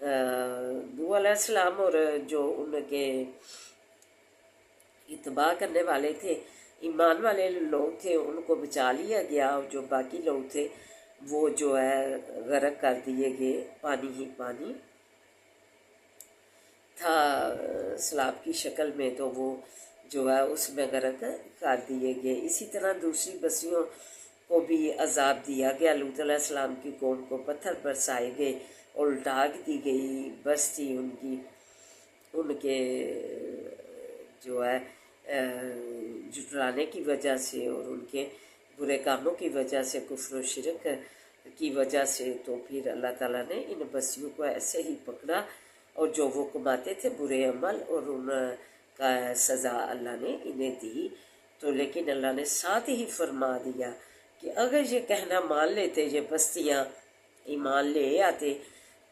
نوح علیہ السلام اور جو ان کے اتباع کرنے والے تھے، ایمان والے لوگ تھے، ان کو بچا لیا گیا، اور جو باقی لوگ تھے وہ جو ہے غرق کر دیے گئے، پانی ہی پانی تھا سیلاب کی شکل میں، تو وہ جو ہے اس میں غرق کر دیے گئے۔ اسی طرح دوسری بستیوں کو بھی عذاب دیا گیا، لوط علیہ السلام کی قوم کو پتھر برسائے گئے اور ڈھانک دی گئی بستی ان کی، ان کے جو ہے جھٹلانے کی وجہ سے اور ان کے برے کاموں کی وجہ سے، کفر و شرک کی وجہ سے، تو پھر اللہ تعالیٰ نے ان بستیوں کو ایسے ہی پکڑا، اور جو وہ کماتے تھے برے عمل، اور ان کا سزا اللہ نے انہیں دی۔ تو لیکن اللہ نے ساتھ ہی فرما دیا کہ اگر یہ کہنا مان لیتے، یہ بستیاں ایمان لے آتے،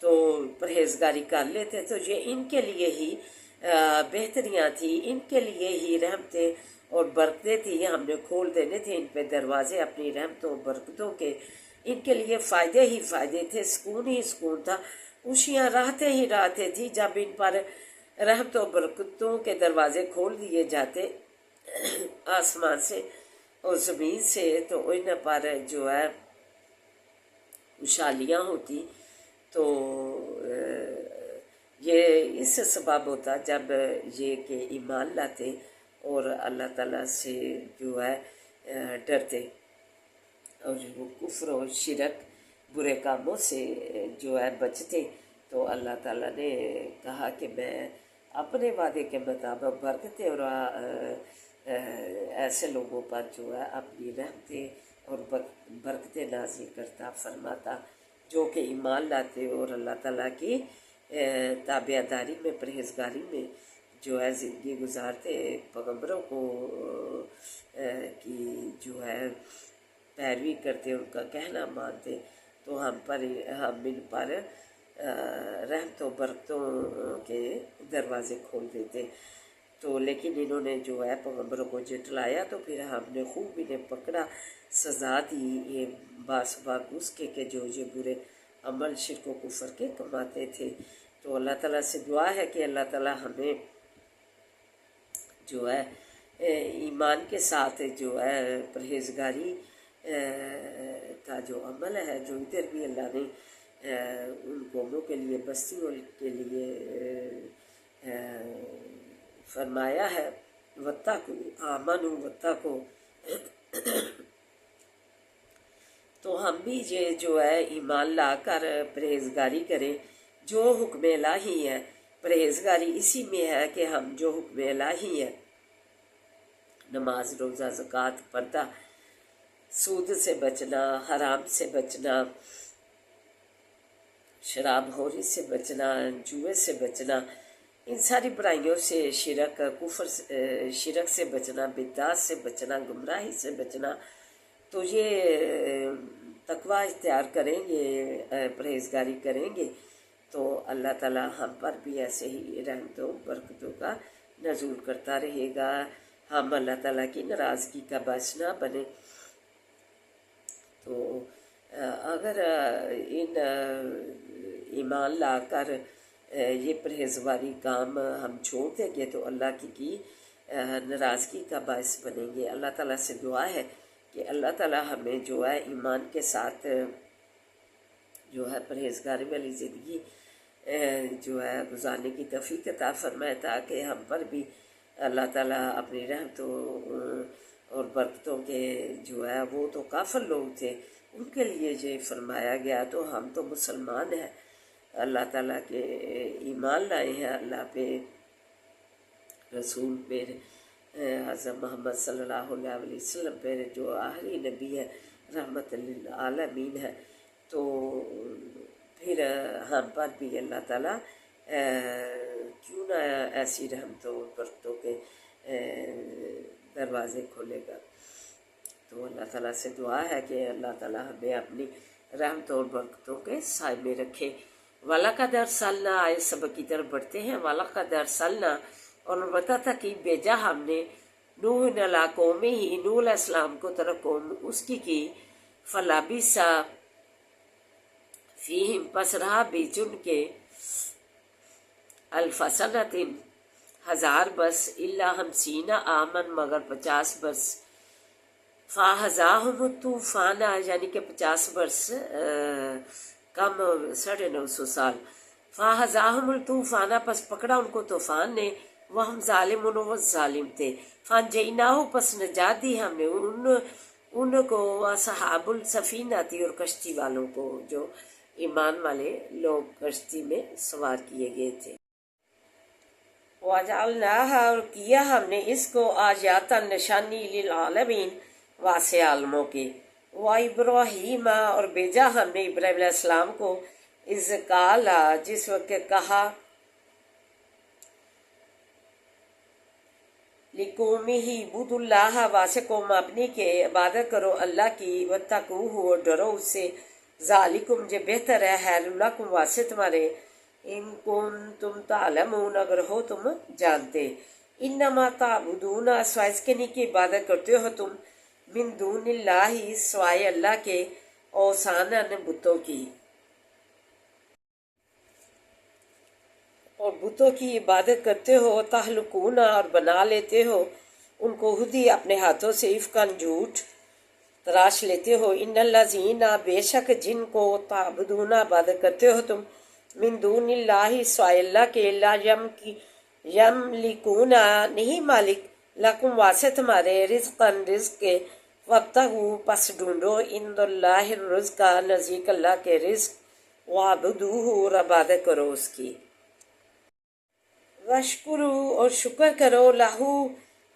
تو پرہیزگاری کر لیتے، تو یہ ان کے لیے ہی بہتریاں تھیں، ان کے لیے ہی رحمتیں اور برکتیں تھیں، ہم نے کھول دینے تھے ان پہ دروازے اپنی رحمتوں اور برکتوں کے، ان کے لیے فائدے ہی فائدے تھے، سکون ہی سکون تھا، خوشیاں راحتیں ہی راحتیں تھیں جب ان پر رحمتوں اور برکتوں کے دروازے کھول دیے جاتے آسمان سے اور زمین سے، تو ان پر جو ہے خوشحالیاں ہوتی۔ تو یہ اس سبب ہوتا جب یہ کہ ایمان لاتے اور اللہ تعالیٰ سے جو ہے ڈرتے، اور وہ کفر و شرک برے کاموں سے جو ہے بچتے، تو اللہ تعالیٰ نے کہا کہ میں اپنے وعدے کے مطابق برکتیں اور ایسے لوگوں پر جو ہے اپنی رحمتیں اور برکتیں نازل کرتا فرماتا، جو کہ ایمان لاتے اور اللہ تعالیٰ کی تابع داری میں، پرہیزگاری میں جو ہے زندگی گزارتے، پیغمبروں کو کی جو ہے پیروی کرتے، ان کا کہنا مانتے، تو ہم ان پر رحمتوں برکتوں کے دروازے کھول دیتے۔ تو لیکن انہوں نے جو ہے پیغمبروں کو جھٹلایا، تو پھر ہم نے خوب انہیں پکڑا، سزا دی، یہ باسباق اس کے کہ جو یہ برے عمل شرک و کفر کے کماتے تھے۔ تو اللہ تعالیٰ سے دعا ہے کہ اللہ تعالیٰ ہمیں جو ہے ایمان کے ساتھ جو ہے پرہیزگاری کا جو عمل ہے، جو ادھر بھی اللہ نے ان قوموں کے لیے، بستیوں کے لیے فرمایا ہے، وَاتَّقُوا آمَنُوا وَاتَّقُوا، تو ہم بھی یہ جو ہے ایمان لا کر پرہیزگاری کریں، جو حکم الہی ہے۔ پرہیزگاری اسی میں ہے کہ ہم جو حکم الہی ہے، نماز، روزہ، زکوٰۃ، پردہ، سود سے بچنا، حرام سے بچنا، شراب خوری سے بچنا، جوئے سے بچنا، ان ساری برائیوں سے، شرک، کفر، شرک سے بچنا، بدعات سے بچنا، گمراہی سے بچنا، تو یہ تقویٰ اختیار کریں گے، پرہیزگاری کریں گے، تو اللہ تعالیٰ ہم پر بھی ایسے ہی رحمتوں برکتوں کا نزول کرتا رہے گا، ہم اللہ تعالیٰ کی ناراضگی کا باعث نہ بنے۔ تو اگر ان ایمان لا کر یہ پرہیزگاری کام ہم چھوڑ دیں گے، تو اللہ کی ناراضگی کا باعث بنیں گے۔ اللہ تعالیٰ سے دعا ہے کہ اللہ تعالیٰ ہمیں جو ہے ایمان کے ساتھ جو ہے پرہیزگاری والی زندگی جو ہے گزارنے کی توفیق عطا فرمائے، تاکہ ہم پر بھی اللہ تعالیٰ اپنی رحمتوں اور برکتوں کے جو ہے، وہ تو کافر لوگ تھے، ان کے لیے یہ فرمایا گیا، تو ہم تو مسلمان ہیں، اللہ تعالیٰ کے ایمان لائے ہیں، اللہ پہ، رسول پہ، حضرت محمد صلی اللہ علیہ وسلم پہ، جو آخری نبی ہے، رحمت للعالمین ہے، تو پھر ہم پر بھی اللہ تعالیٰ کیوں نہ ایسی رحمتوں اور برکتوں کے دروازے کھولے گا۔ تو اللہ تعالیٰ سے دعا ہے کہ اللہ تعالیٰ ہمیں اپنی رحمتوں اور برکتوں کے سائے میں رکھے۔ وَلَقَدْ أَرْسَلْنَا، آئے سبق کی طرف بڑھتے ہیں۔ وَلَقَدْ أَرْسَلْنَا، اور بتا تھا کہ بھیجا ہم نے، نوح علیہ قومہ، نوح علیہ السلام کو طرف قوم اس کی، فَلَبِثَ فِیہم، پس رہا بیچ ان کے، الفسنتن 1000 برس الا 50 آمن مگر 50 برس فاہزاہم الطوفان یعنی کہ 50 برس کم 950 سال فاہزاہم الطوفان پس پکڑا ان کو طوفان نے وہم ظالمون و ظالم تھے فانجیناہو پس نجات دی ہم نے ان کو اصحاب السفینہ تھی اور کشتی والوں کو جو ایمان والے لوگ کشتی میں سوار کیے گئے تھے وَجَعَلْنَاهَا اور کیا ہم نے اس کو آیاتاً نشانی للعالمین واسع عالموں کے وَإِبْرَاهِيمَ اور بھیجا ہم نے ابراہیم علیہ السلام کو اذ قال جس وقت کہا لِقَوْمِهِ اعْبُدُوا اللَّهَ واسع قوم اپنی کے عبادت کرو اللہ کی وَاتَّقُوهُ اور ڈرو اس سے ذالکم جو بہتر ہے خیر لکم واسع تمہارے ان کنتم تعلمون اگر ہو تم جانتے انما تعبدون سوائے اس کے نہیں کہ عبادت کرتے ہو تم من دون اللہ سوائے اللہ کے اوثاناً بتوں کی اور بتوں کی عبادت کرتے ہو تخلقون اور بنا لیتے ہو ان کو خود ہی اپنے ہاتھوں سے افکن جھوٹ تراش لیتے ہو ان الذین بے شک جن کو تعبدون عبادت کرتے ہو تم من دون اللہ سوائے اللہ کے لا یملکون نہیں مالک لکم واسع تمہارے رزقاً رزق کے وابتغوا پس ڈھونڈو عند اللہ الرزق نزدیک اللہ کے رزق وعبدوہ اور عبادت کرو اس کی وشکرو اور شکر کرو لہو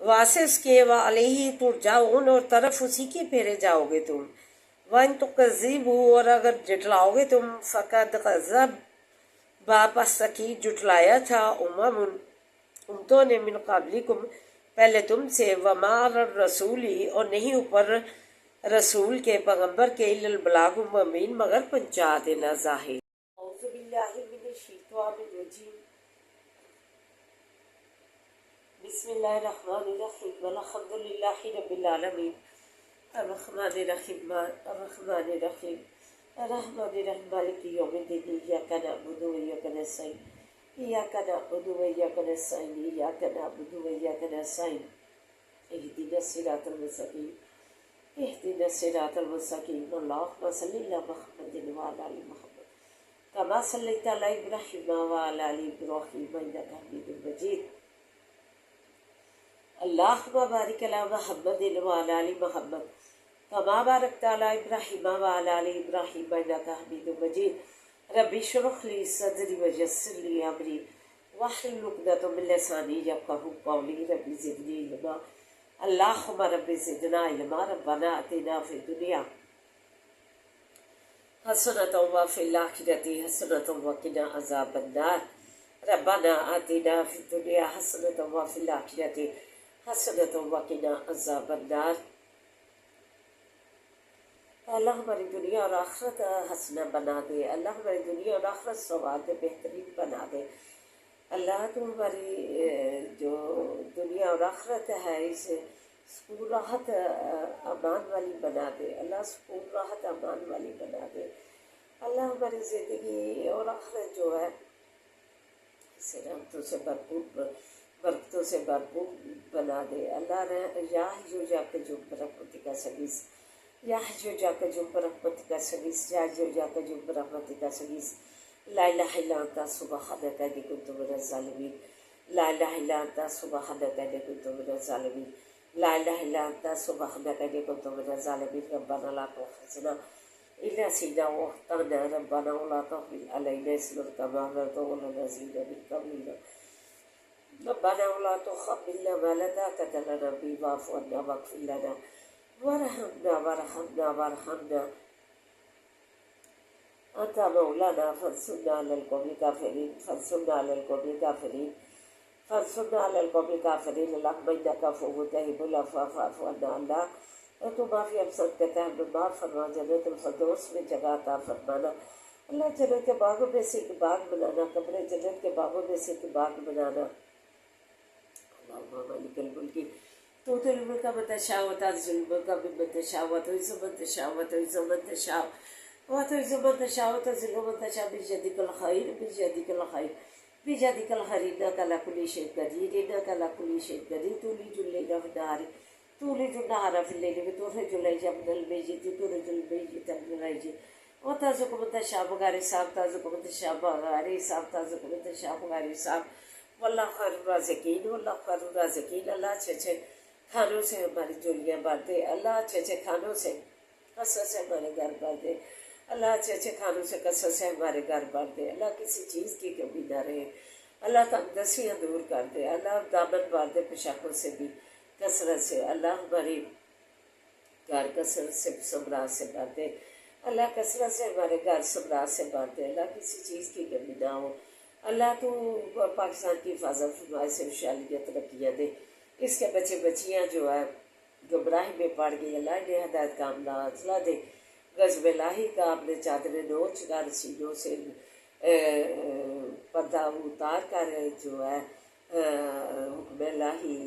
واسع اس کے وعلیہ ترجعون اور طرف اسی کے پھیرے جاؤ گے تم وَإِن تُكَذِّبُوا اور اگر جھٹلاؤ گے تم فَقَدْ كَذَّبَ واپس تحقیق جھٹلایا تھا امتوں نے من قبلکم پہلے تم سے وما علی الرسول اور نہیں اوپر رسول کے پیغمبر کے الا البلاغ المبین مگر پہنچا دینا ظاہر اعوذ باللہ من الشیطان الرجیم بسم اللہ الرحمن الرحیم الحمد للہ رب العالمین الرحمن الرحیم الرحمن الرحیم الرحمن الرحیم مالک یوم الدین ایاک نعبد و ایاک نستعین ایاک نعبد و ایاک نستعین ایاک نعبد و ایاک نستعین اهدنا الصراط المستقیم اهدنا الصراط المستقیم اللهم صل علی محمد وعلی آل محمد كما صلیت علی ابراہیم وعلی آل ابراہیم انک حمید مجید اللهم بارک علی محمد وعلی آل محمد كما باركت على إبراهيم وعلى آل إبراهيم إنك حميد مجيد رب اشرح لي صدري ويسر لي أمري واحلل عقدة من لساني يفقهوا قولي رب زدني علما اللهم رب زدنا علما ربنا آتنا في الدنيا حسنة وفي الآخرة حسنة وقنا عذاب النار ربنا آتنا في الدنيا حسنة وفي الآخرة حسنة وقنا عذاب النار اللہ ہماری دنیا اور آخرت حسنہ بنا دے اللہ ہماری دنیا اور آخرت سواد بہترین بنا دے اللہ تو ہماری جو دنیا اور آخرت ہے اسے سکون راحت امان والی بنا دے اللہ سکون راحت امان والی بنا دے اللہ ہماری زندگی اور آخرت جو ہے اسے رحمتوں سے بھرپور برکتوں سے بھرپور بنا دے اللہ یا جو جا کے جو برکتی کا سبیس یا جو جا کے جو برحمت کا سگیس یا جو جا کے جو برحمت کا سگیس لا الہ الا انت سبحانک انی کنت من الظالمین لا الہ الا انت سبحانک انی کنت من الظالمین لا الہ الا انت سبحانک انی کنت من الظالمین ربنا لا تؤاخذنا ان نسینا واخطأنا ربنا ولا تحمل علینا اصرا کما حملته على الذین من قبلنا ربنا ولا تحملنا ما لا طاقة لنا به واعف عنا واغفر لنا وارحمنا وارحمنا وارحمنا انت مولانا فانصرنا على القوم الكافرين فانصرنا على القوم الكافرين فانصرنا على القوم الكافرين اللهم انك عفو تحب العفو فاعف عنا اللہ اور تو معافی افسد کہتا ہے معاف فرما جنت الفردوس میں جگہ عطا فرمانا اللہ جنت کے باغوں میں سے ایک باغ بنانا قبر جنت کے باغوں میں سے ایک باغ بنانا اللهم مالک الملک تؤتي الملك من تشاء وتعز الملك ممن تشاء وتعز من تشاء وتعز من تشاء وتعز من تشاء وتذل من تشاء بيدك الخير بيدك الخير بيدك الخير إنك على كل شيء قدير إنك على كل شيء قدير تولج الليل في النهار تولج النهار في الليل وتخرج الحي من الميت وتخرج الميت من الحي وترزق من تشاء بغير حساب ترزق من تشاء بغير حساب ترزق من تشاء بغير حساب واللہ خیر الرازقین واللہ خیر الرازقین. اللہ اچھے اچھے کھانوں سے ہماری جولیاں بھر دے. اللہ اچھے اچھے کھانوں سے کثرت سے ہمارے گھر بھر دے. اللہ اچھے اچھے کھانوں سے کثرت سے ہمارے گھر بھر دے. اللہ کسی چیز کی کمی نہ رہے. اللہ تنگدستیاں دور کر دے. اللہ دامن بھر دے پشاکوں سے بھی کثرت سے. اللہ ہماری گھر کثرت سے سمراج سے بھر دے. اللہ کثرت سے ہمارے گھر سمراج سے بھر دے. اللہ کسی چیز کی کمی نہ ہو. اللہ تو پاکستان کی حفاظت فرمائے سے خوشحالیاں ترقیاں دے. اس کے بچے بچیاں جو ہے گمراہی میں پڑ گئی اللہ انہیں ہدایت کاملہ اطلاع دے. غضب الہی کا اپنے چادر نوچ کر سینوں سے پردہ اتار کر جو ہے حکم الہی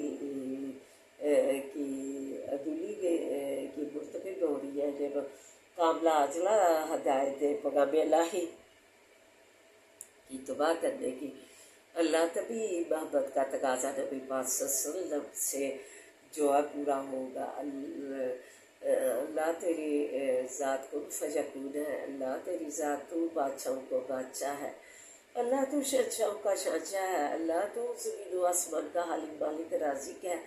کی عدولی کی مرتکب ہو رہی ہے. جب کاملہ اجلا ہدایت دے پیغام الہی کی تباہ کرنے کی. اللہ تبھی محبت کا تقاضا نبی پاک صلی اللہ علیہ وسلم سے جو ہے پورا ہوگا. اللہ تیری ذات کن فیکون ہے. اللہ تیری ذات تو بادشاہوں کو بادشاہ ہے. اللہ تو شہنشاہوں کا شہنشاہ ہے. اللہ تو زمین و آسمان کا حالق مالک رازق ہے.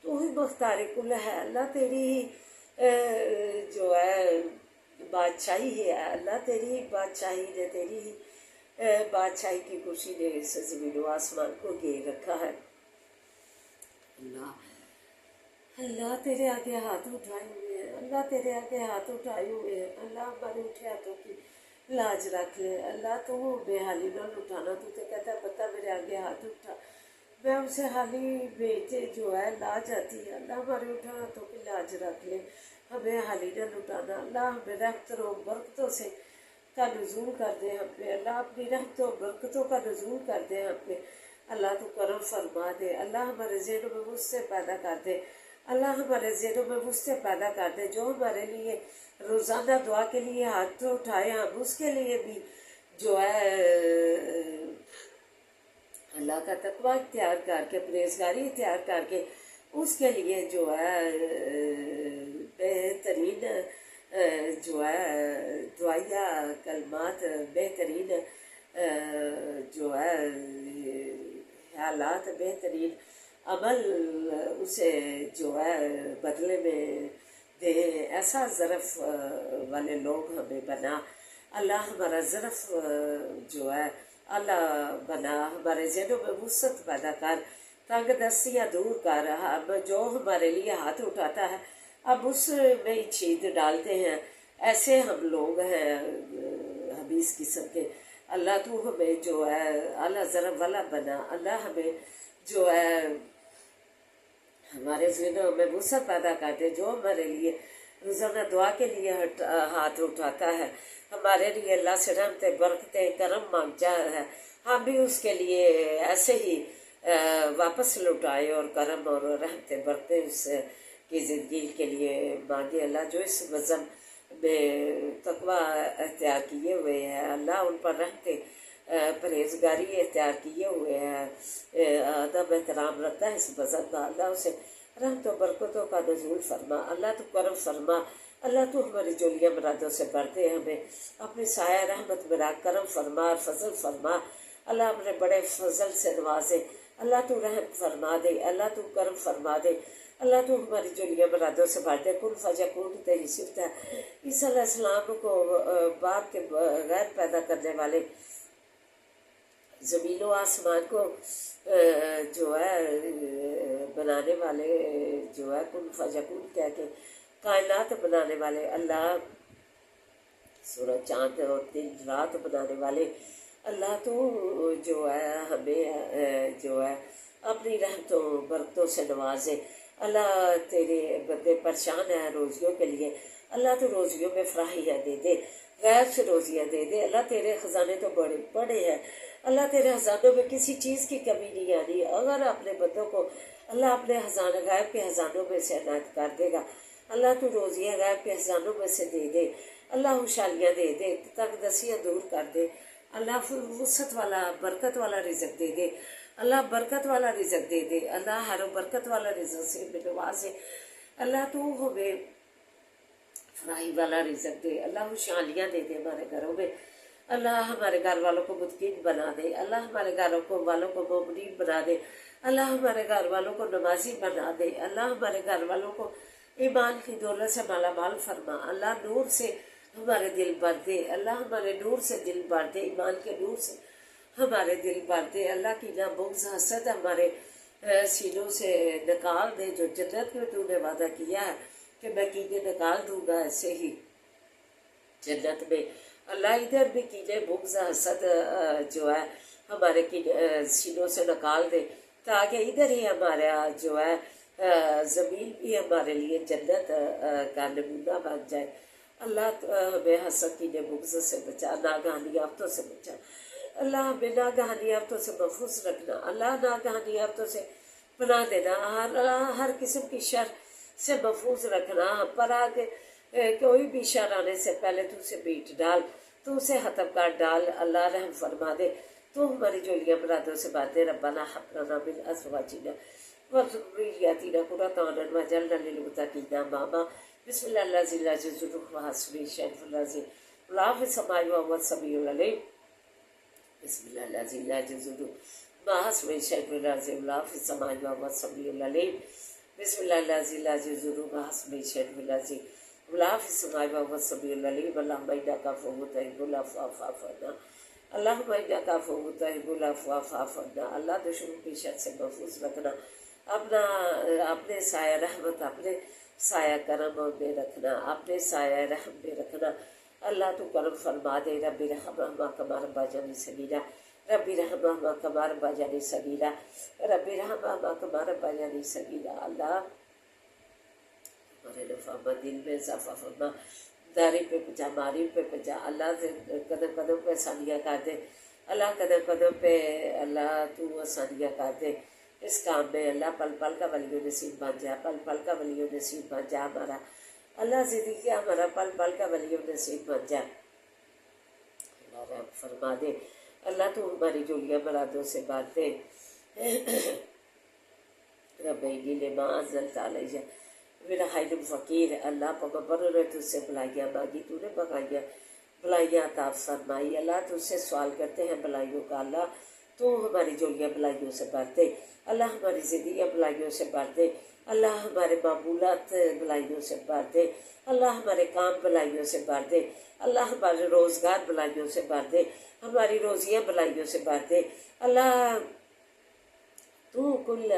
تو ہی مختار کل ہے. اللہ تیری جو ہے بادشاہی ہے. اللہ تیری بادشاہی نے تیری بادشاہی کی خوشی نے اس زمین و آسمان کو گھیر رکھا ہے. اللہ تیرے آگے ہاتھ اٹھائے ہوئے ہیں. اللہ تیرے آگے ہاتھ اٹھائے ہوئے ہیں. اللہ ہمارے اٹھے ہاتھوں کی لاج رکھ لے. اللہ تو بے حالی نہ اٹھانا. تو کہتا ہے پتہ میرے آگے ہاتھ اٹھا میں اسے حالی بیٹے جو ہے لاج آتی ہے. اللہ ہمارے اٹھے ہاتھوں کی لاج رکھ لے. ہمیں حالی نہ لٹانا. اللہ ہمیں رحمتوں و برکتوں سے کا نزول کر دے ہم پہ. اللہ اپنی رحمتوں و برکتوں کا نزول کر دے ہم پہ. اللہ تو کرم فرما دے. اللہ ہمارے ذہنوں میں وسعت پیدا کر دے. اللہ ہمارے ذہنوں میں وسعت پیدا کر دے. جو ہمارے لیے روزانہ دعا کے لیے ہاتھ اٹھائے ہم اس کے لیے بھی جو ہے اللہ کا تقویٰ اختیار کر کے پرہیزگاری اختیار کر کے اس کے لیے جو ہے بہترین جو ہے دعائیا کلمات بہترین جو ہے حالات بہترین عمل اسے جو ہے بدلے میں دے. ایسا ظرف والے لوگ ہمیں بنا. اللہ ہمارا ظرف جو ہے اللہ بنا. ہمارے ذہنوں میں وسعت پیدا کر. تنگ دستیاں دور کر. ہم جو ہمارے لیے ہاتھ اٹھاتا ہے اب اس میں ہی چھید ڈالتے ہیں. ایسے ہم لوگ ہیں حبیث قسم کے. اللہ تو ہمیں جو ہے اللہ ضرب والا بنا. اللہ ہمیں جو ہے ہمارے ذہنوں میں وسعت پیدا کر دے. جو ہمارے لیے روزانہ دعا کے لیے ہاتھ اٹھاتا ہے ہمارے لیے اللہ سے رحمتیں برکتیں کرم مانگتا ہے ہم بھی اس کے لیے ایسے ہی واپس لوٹائے اور کرم اور رحمتیں برکتیں اس کی زندگی کے لیے مانگے. اللہ جو اس وزن میں تقویٰ اختیار کیے ہوئے ہیں اللہ ان پر رحمتیں پرہیزگاری اختیار کیے ہوئے ہیں ادب احترام رکھتا ہے اس وزن کا. اللہ اسے رحمت و برکتوں کا نزول فرما. اللہ تو کرم فرما. اللہ تو ہماری جولیاں مرادوں سے بھر دے. ہمیں اپنی سایہ رحمت میں رکھ کرم فرما فضل فرما. اللہ اپنے بڑے فضل سے نوازے. اللہ تو رحم فرما دے. اللہ تو کرم فرما دے. اللہ تو ہماری جولیاں مرادوں سے بھر دے. کن فیکون تیری صفت ہے. عیسیٰ علیہ السلام کو باپ کے غیر پیدا کرنے والے زمین و آسمان کو جو ہے بنانے والے جو ہے کن فیکون کہہ کے کائنات بنانے والے اللہ سورج چاند اور دن رات بنانے والے اللہ تو جو ہے ہمیں جو ہے اپنی رحمتوں برکتوں سے نوازے. اللہ تیرے بندے پریشان ہیں روزیوں کے لیے. اللہ تو روزیوں میں فراہیاں دے دے. غیر سے روزیاں دے دے. اللہ تیرے خزانے تو بڑے بڑے ہیں. اللہ تیرے خزانوں میں کسی چیز کی کمی نہیں آنی. اگر اپنے بندوں کو اللہ اپنے خزانہ غیب کے خزانوں میں سے عنایت کر دے گا. اللہ تو روزیاں غیب کے خزانوں میں سے دے دے. اللہ خوشحالیاں دے دے، تنگ دستیاں دور کر دے، اللہ وسعت والا برکت والا رزق دے دے، اللہ برکت والا رزق دے دے، اللہ ہر برکت والا رزق سے نوازے، اللہ تو ہمیں فراہی والا رزق دے، اللہ خوشحالیاں دے دے ہمارے گھروں میں، اللہ ہمارے گھر والوں کو متقین بنا دے، اللہ ہمارے گھروں کو والوں کو مومنین بنا دے، اللہ ہمارے گھر والوں کو نمازی بنا دے، اللہ ہمارے گھر والوں کو ایمان کی دولت سے مالا مال فرما، اللہ نور سے ہمارے دل بھر دے، اللہ ہمارے نور سے دل بھر دے، ایمان کے نور سے ہمارے دل بھر دے، اللہ کی نہ بغض حسد ہمارے سینوں سے نکال دے، جو جنت میں تو نے وعدہ کیا ہے کہ میں کینے نکال دوں گا، ایسے ہی جنت میں اللہ ادھر بھی کینے بغض حسد جو ہے ہمارے سینوں سے نکال دے، تاکہ ادھر ہی ہمارا جو ہے زمین بھی ہمارے لیے جنت کا نمونہ بن جائے۔ اللہ ہمیں حسد کینے بغض سے بچا، ناگہانی آفتوں سے بچا، اللہ ہمیں ناگہانی آفتوں سے محفوظ رکھنا، اللہ ناگہانی آفتوں سے پناہ دینا، ہر قسم کی شر سے محفوظ رکھنا، پر آگے کوئی بھی شر آنے سے پہلے تو اسے بیٹ ڈال، تو اسے ختم کر ڈال، اللہ رحم فرما دے، تو ہماری جولیاں مرادوں سے باتیں، ربنا ہب لنا من ازواجنا وذریاتنا قرۃ اعین واجعلنا للمتقین اماما۔ بسم اللہ الذی لا یضر مع اسمہ شیء فی الارض ولا فی السماء وهو السمیع العلیم۔ بسم اللہ الذی لا یضر مع اسمہ شیء فی الارض ولا فی السماء وهو السمیع العلیم۔ بسم اللہ الذی لا یضر مع اسمہ شیء فی الارض ولا فی السماء وهو السمیع العلیم۔ اللہم انک عفو تحب العفو فاعف عنا، اللہم انک عفو تحب العفو فاعف عنا۔ اللہ دشمن کی شر سے محفوظ رکھنا، اپنے سایہ رحمت، اپنے سایہ کرم میں رکھنا، اپنے سایہ رحم میں رکھنا، اللہ تو کرم فرما دے۔ رب ارحمہما کما ربیانی صغیرا، رب ارحمہما کما ربیانی صغیرا، رب ارحمہما کما ربیانی صغیرا۔ اللہ ہمارے نفع دل میں اضافہ فرما، داری پہ پچا، ماری پہ پچا، اللہ سے قدم قدم پہ آسانیاں کر دے، اللہ قدم قدم پہ اللہ تو آسانیاں کر دے اس کام میں، اللہ پل پل کا ولی و نصیب بن جا، پل پل کا ولی و نصیب بن جا ہمارا، اللہ زندگی ہمارا پل پل کا ولی و نصیب بن جا، اللہ رحم فرما دے، اللہ تو ہماری جولیاں مرادوں سے بات دے۔ رب انی لما انزلت علیہ من خیر فقیر، اللہ پیغمبر نے تجھ سے بلائیاں مانگی، تو نے منگائیاں، بلائیاں عطا فرمائی، اللہ تجھ سے سوال کرتے ہیں بلائیوں کا، اللہ تو ہماری جولیاں بلائیوں سے بھر دے، اللہ ہماری زندگیاں بلائیوں سے بھر دے، اللہ ہمارے معمولات بلائیوں سے بھر دے، اللہ ہمارے کام بلائیوں سے بھر دے، اللہ ہمارے روزگار بلائیوں سے بھر دے، ہماری روزیاں بلائیوں سے بھر دے، اللہ تو کل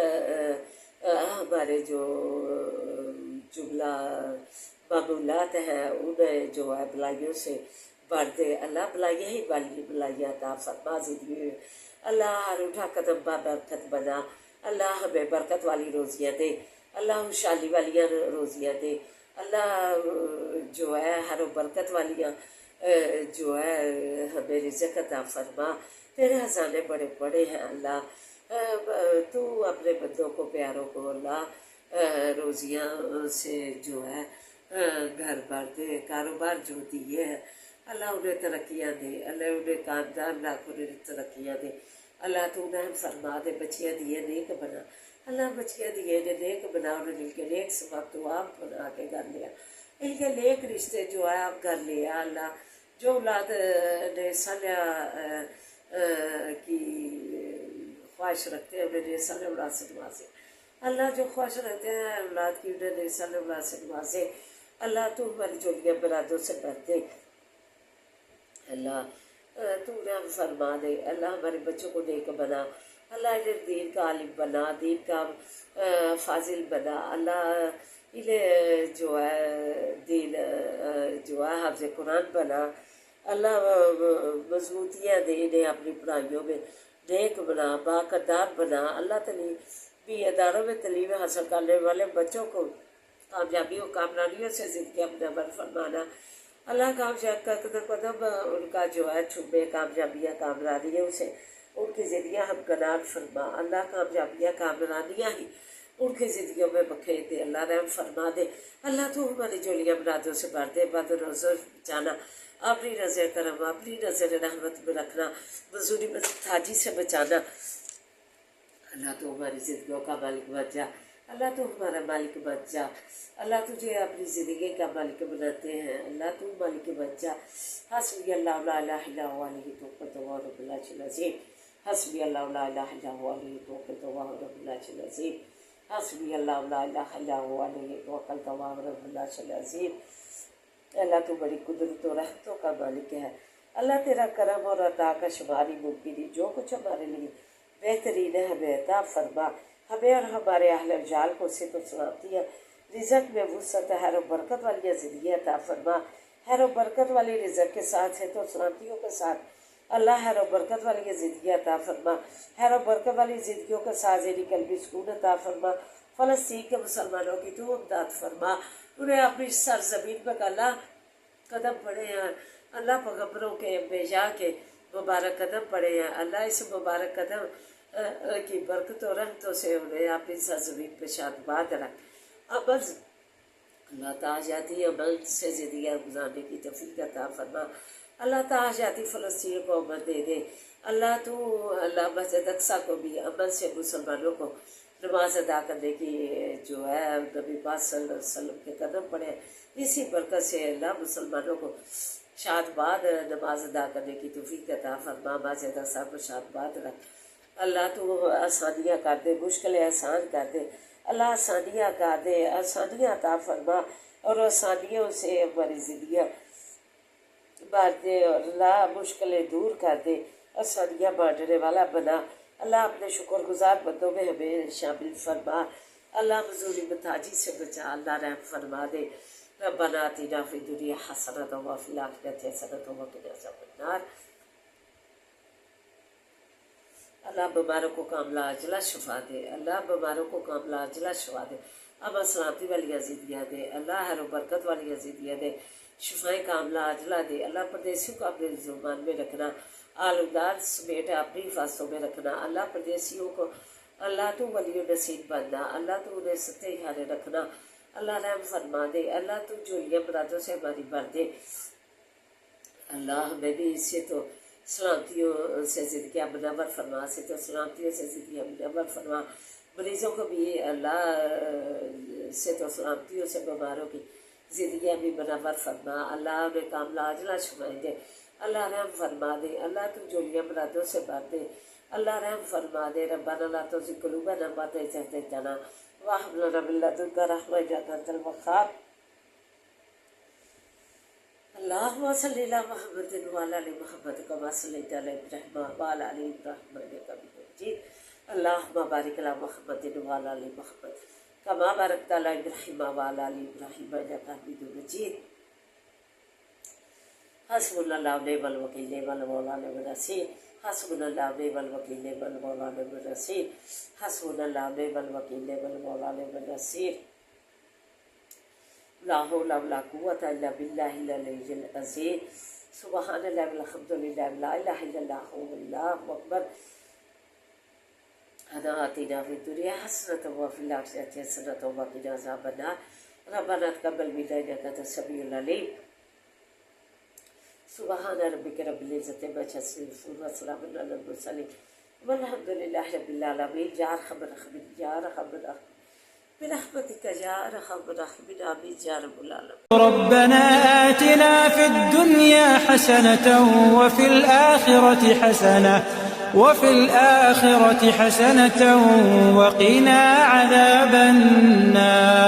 ہمارے جو جملہ معمولات ہیں انہیں جو ہے بلائیوں سے بھر دے، اللہ بلائیاں ہی بلائیاں عطا فرما زندگی میں، اللہ ہر اٹھا قدم برکت بنا، اللہ ہمیں برکت والی روزیاں دے، اللہ خوشحالی والیاں روزیاں دے، اللہ جو ہے ہر برکت والیاں جو ہے ہمیں رزق عطا فرما، تیرے خزانے بڑے بڑے ہیں اللہ، تو اپنے بندوں کو پیاروں کو اللہ روزیاں سے جو ہے گھر بھر دے، کاروبار جو دیے ہیں اللہ انہیں ترقیاں دے، اللہ انہیں کاندان لاکھ انہیں ترقیاں دے، اللہ تو انہیں فرما دے، بچیاں دیے نیک بنا، اللہ بچیاں دیے انہیں نیک بنا، انہیں مل کے نیک سبب تو آپ بنا کے گھر لیا، ان کے نیک رشتے جو ہے آپ گھر لیا، اللہ جو اولاد نے صالحہ کی خواہش رکھتے ہیں انہیں نیک صالح اولاد سے نوازے، اللہ جو خواہش رکھتے ہیں اولاد کی انہیں نیک صالح اولاد سے نوازے، اللہ تو ہماری جولیاں برادوں سے بھر دے، اللہ تو رحم فرما دے، اللہ ہمارے بچوں کو نیک بنا، اللہ انہیں دین کا عالم بنا، دین کا فاضل بنا، اللہ انہیں جو ہے دین جو ہے حافظ قرآن بنا، اللہ مضبوطیاں دے انہیں اپنی پڑھائیوں میں، نیک بنا، باقدار بنا، اللہ تعلیمی اداروں میں تعلیم حاصل کرنے والے بچوں کو کامیابیوں کامیابیوں سے زندگی اپنا بر فرمانا، اللہ کامیاب کا قدم قدم ان کا جو ہے چھوٹے کامیابیاں کامرانیوں سے ان کی زندگیاں ہم کنار فرما، اللہ کامیابیاں کامرانیاں ہی ان کی زندگیوں میں بخیر دے، اللہ رحم فرما دے، اللہ تو ہماری جولیاں مرادوں سے بھر دے، بد روزوں بچانا، اپنی نظر کرم، اپنی نظر رحمت میں رکھنا، مزوری محتاجی سے بچانا، اللہ تو ہماری زندگیوں کا مالک بن جا، اللہ تو ہمارا مالک بن جا، اللہ تجھے اپنی زندگی کا مالک بناتے ہیں، اللہ تو مالک بن جا۔ حسبی اللہ لا الہ الا هو علیہ توکلت وهو رب العرش العظیم، حسبی اللہ لا الہ الا هو علیہ توکلت وهو رب العرش العظیم، حسبی اللہ لا الہ الا هو علیہ توکلت وهو رب العرش العظیم۔ اللہ تو بڑی قدرت و رحمتوں کا مالک ہے، اللہ تیرا کرم اور عطا کا شماری ممکن نہیں، جو کچھ ہمارے لیے بہترین ہے ہمیں عطا فرما، ہمیں اور ہمارے اہل و جال کو صحت و سلامتی ہے، رزق میں وسعت، خیر و برکت والی زندگی عطا فرما، خیر و برکت والی رزق کے ساتھ صحت و سلامتیوں کے ساتھ اللہ خیر و برکت والی زندگی عطا فرما، خیر و برکت والی زندگیوں کے ساتھ ذہنی قلبی سکون عطا فرما، فلسطین کے مسلمانوں کی تو امداد فرما، انہیں اپنی سرزمین پر اللہ قدم پڑے ہیں، اللہ پیغمبروں کے انبیاء کے مبارک قدم پڑے ہیں، اللہ اس مبارک قدم کی برکت و رحمتوں سے انہیں اپنی سرزمین پہ شادباد رکھ، عمل اللہ تعالیٰ عمل سے زندگیاں گزارنے کی توفیق عطا فرما، اللہ تعالیٰ فلسطین کو امن دے دے، اللہ تو اللہ مسجد اقصیٰ کو بھی امن سے مسلمانوں کو نماز ادا کرنے کی جو ہے نبی پاک صلی اللہ علیہ وسلم کے قدم پڑے، اسی برکت سے اللہ مسلمانوں کو شادباد نماز ادا کرنے کی توفیق عطا فرما، مسجد اقصیٰ کو شادباد رکھ، اللہ تو آسانیاں کر دے، مشکلیں آسان کر دے، اللہ آسانیاں کر دے، آسانیاں عطا فرما، اور آسانیوں سے ہماری زندگیاں بھر دے، اور اللہ مشکلیں دور کر دے، آسانیاں بانٹنے والا بنا، اللہ اپنے شکر گزار بندوں میں ہمیں شامل فرما، اللہ مزوری محتاجی سے بچا، اللہ رحم فرما دے، ربنا آتنا فی الدنیا حسنۃ وفی الآخرۃ حسنۃ وقنا عذاب النار۔ اللہ بیماروں کو کاملہ عاجلہ شفا دے، اللہ بیماروں کو کاملہ عاجلہ شفا دے، امن سلامتی والی زندگیاں دے، اللہ خیر و برکت والی زندگیاں دے، شفائے کاملہ عاجلہ دے، اللہ پردیسیوں کو اپنے زبان میں رکھنا، عالمدار سمیت اپنی حفاظتوں میں رکھنا، اللہ پردیسیوں کو اللہ تو ولی و نصیب بننا، اللہ تو انہیں ستے خانے رکھنا، اللہ رحم فرما دے، اللہ تو جولیاں مرادوں سے ہماری بھر دے، اللہ ہمیں بھی اس سے تو سلامتیوں سے زندگیاں منور فرما، سے تو سلامتیوں سے زندگیاں منور فرما، مریضوں کو بھی اللہ سے تو سلامتیوں سے بیماروں کی زندگیاں بھی منور فرما، اللہ انہیں کاملہ عاجلہ شفائیں دے، اللہ رحم فرما دے، اللہ تو جولیاں مرادوں سے بھر دے، اللہ رحم فرما دے، ربنا لا تزغ قلوبنا بعد إذ هديتنا وهب لنا من لدنك رحمة إنك أنت الوهاب۔ اللهم صل على محمد وعلى آل محمد كما صليت على إبراهيم وعلى آل إبراهيم إنك حميد مجيد، اللهم بارك على محمد وعلى آل محمد كما باركت على إبراهيم وعلى آل إبراهيم إنك حميد مجيد۔ حسبنا الله ونعم الوكيل، نعم المولى ونعم النصير، حسبنا الله ونعم الوكيل، نعم المولى ونعم النصير، حسبنا الله ونعم الوكيل، نعم المولى ونعم النصير، لا حول ولا قوة إلا بالله العلي العظيم، سبحان الله والحمد لله لا إله إلا الله والله أكبر، ربنا آتنا في الدنيا حسنة وفي الآخرة حسنة وقنا عذاب النار، ربنا تقبل منا إنك أنت السميع العليم، سبحان ربك رب العزة عما يصفون وسلام على المرسلين والحمد لله رب العالمين۔ يا أرحم الراحمين، يا أرحم الراحمين، برحمتك يا أرحم الراحمين، آمين يا رب العالمين۔ ربنا آتنا في الدنيا حسنة وفي الآخرة حسنة وقنا عذاب النار۔